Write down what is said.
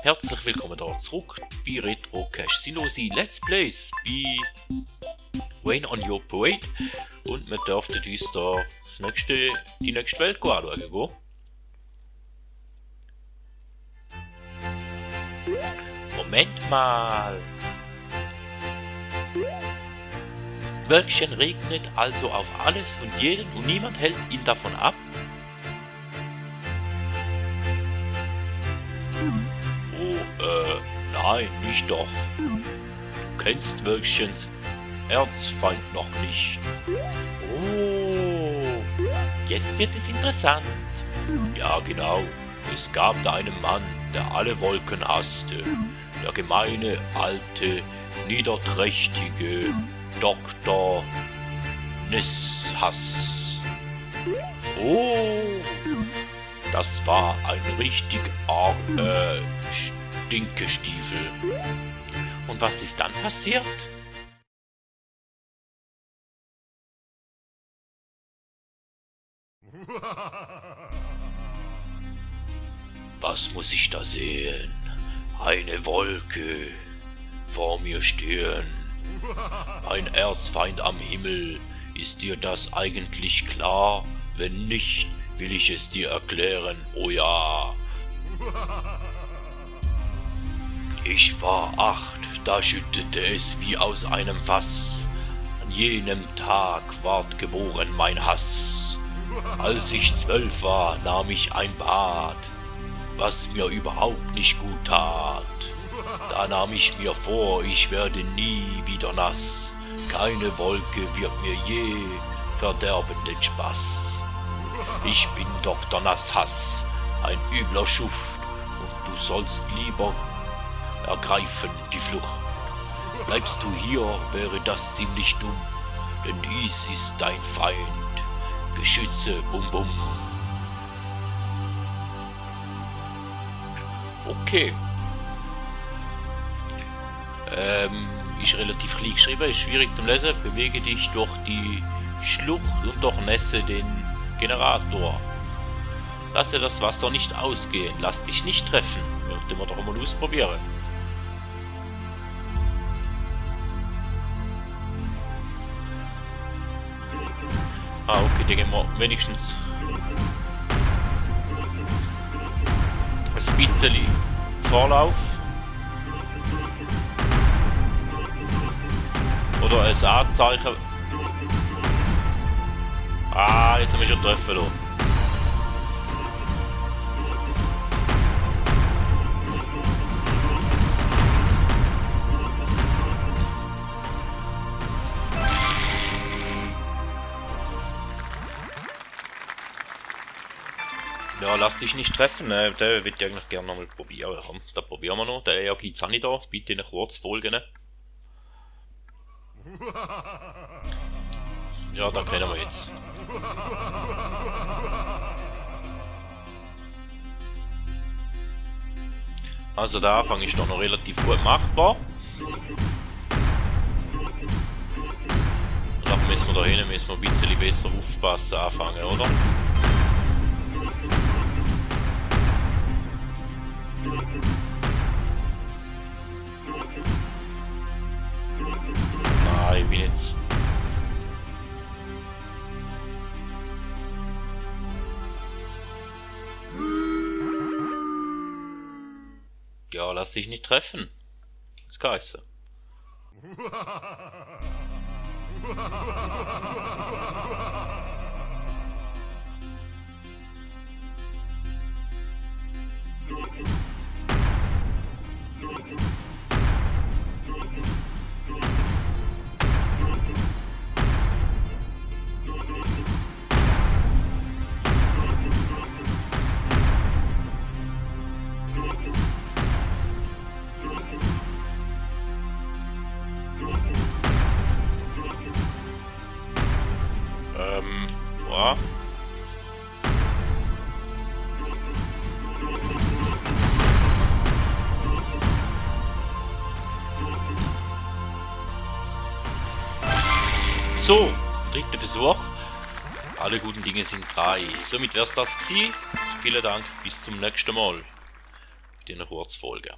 Herzlich willkommen da zurück bei Retro Cache Silosi Let's Plays bei Rain on Your Parade. Und wir dürften uns da die nächste Welt anschauen. Moment mal! Wölkchen regnet also auf alles und jeden und niemand hält ihn davon ab? Nein, nicht doch. Du kennst Wölkchens Erzfeind noch nicht. Oh, jetzt wird es interessant. Ja, genau. Es gab da einen Mann, der alle Wolken hasste. Der gemeine, alte, niederträchtige Dr. Nisshass. Oh, das war ein richtig Stinkestiefel. Und was ist dann passiert? Was muss ich da sehen? Eine Wolke vor mir stehen. Mein Erzfeind am Himmel, ist dir das eigentlich klar? Wenn nicht, will ich es dir erklären, oh ja. Ich war 8, da schüttete es wie aus einem Fass. An jenem Tag ward geboren mein Hass. Als ich 12 war, nahm ich ein Bad, was mir überhaupt nicht gut tat. Da nahm ich mir vor, ich werde nie wieder nass. Keine Wolke wird mir je verderben den Spaß. Ich bin Dr. Nasshass, ein übler Schuft, und du sollst lieber ergreifen die Flucht. Bleibst du hier, wäre das ziemlich dumm, denn dies ist dein Feind. Geschütze, bum bum. Okay. Ist relativ klein geschrieben, ist schwierig zum Lesen. Bewege dich durch die Schlucht und durchnässe den Generator. Lasse das Wasser nicht ausgehen, lass dich nicht treffen. Möchte man doch mal ausprobieren. Okay, da gehen wir wenigstens ein bisschen Vorlauf. Oder ein Anzeichen. Jetzt haben wir schon Treffer lassen. Ja, lass dich nicht treffen, der würde ich eigentlich gerne nochmal probieren. Komm, da probieren wir noch. Der gibt's auch nicht da, bitte noch kurz folgen. Ja, da kennen wir jetzt. Also der Anfang ist doch noch relativ gut machbar. Danach müssen wir da hinten ein bisschen besser aufpassen anfangen, oder? Nein, ich bin jetzt... Ja, lass dich nicht treffen. Das geheißen. Ja. So, dritter Versuch. Alle guten Dinge sind 3. Somit wär's das gewesen. Vielen Dank, bis zum nächsten Mal. in einer Kurzfolge.